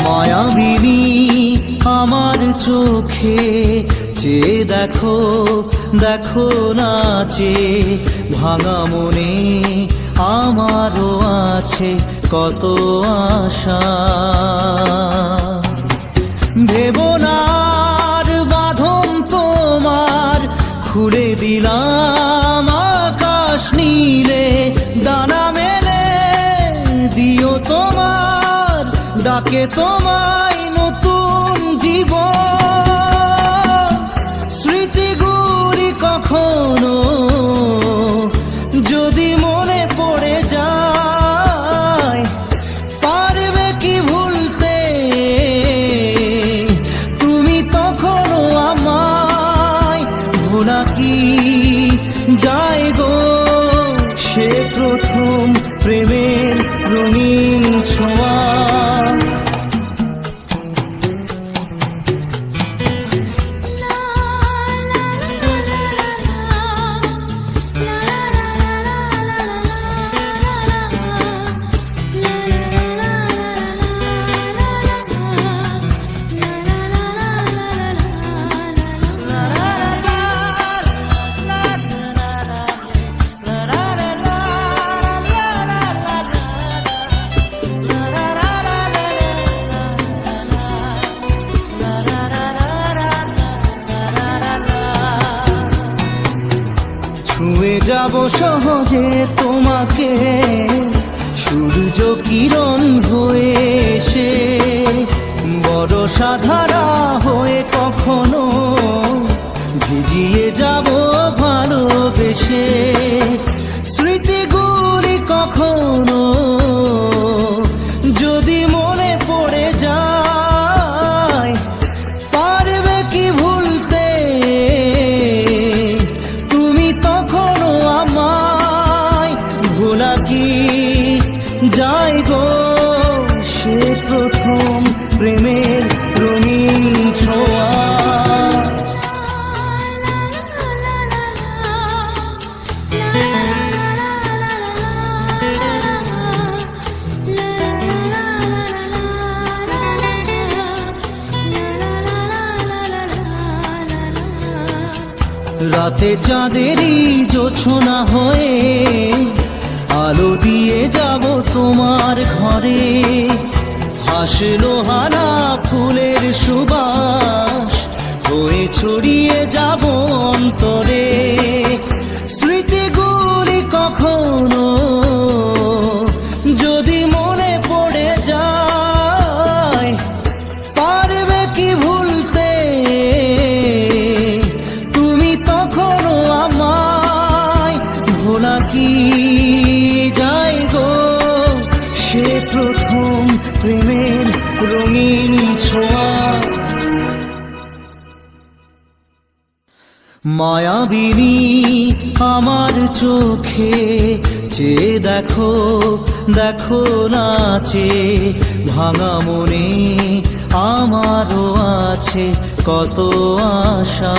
মায়াবিনী আমার চোখে চেয়ে দেখো, দেখো নাচে ভাঙা মনে আমারও আছে কত আশা। ভেবো না আর বাঁধন তোমার, খুলে দিলাম আকাশ নীলে, ডানা মেলে দিও তোমার ডাকে তোমায় নতুন জীবন। স্মৃতিগুলি কখনো যদি মনে পড়ে যায়, পারবে কি ভুলতে তুমি তখনও আমায়? ভোলা কি যায় গো সে প্রথম প্রেমের রঙিন ছোঁয়া। ছুঁয়ে যাব সহজে তোমাকে সূর্য কিরণ হয়ে এসে, বড় সাধারা হয়ে কখনো ভিজিয়ে যাব ভালোবেসে। স্মৃতিগুলি কখনো যদি মনে পড়ে যায়, পারবে কি ভুলতে তুমি তখনও আমায়? ভোলা কি যায় গো সে প্রথম প্রেমের রঙিন ছোঁয়া। রাতে চাঁদেরই জোছনা হয়ে আলো দিয়ে যাব তোমার ঘরে, হাসলো হানা ফুলের সুবাস হয়ে ছড়িয়ে যাব অন্তরে। স্মৃতিগুলি কখনো যদি মনে পড়ে যায়, পারবে কি ভুলতে তুমি তখনও আমায়? ভোলা কি যায় গো সে প্রথম প্রেমের রঙিন ছোঁয়া। মায়াবিনী আমার চোখে চেয়ে দেখো, দেখো নাচে ভাঙা মনে আমারও আছে কত আশা।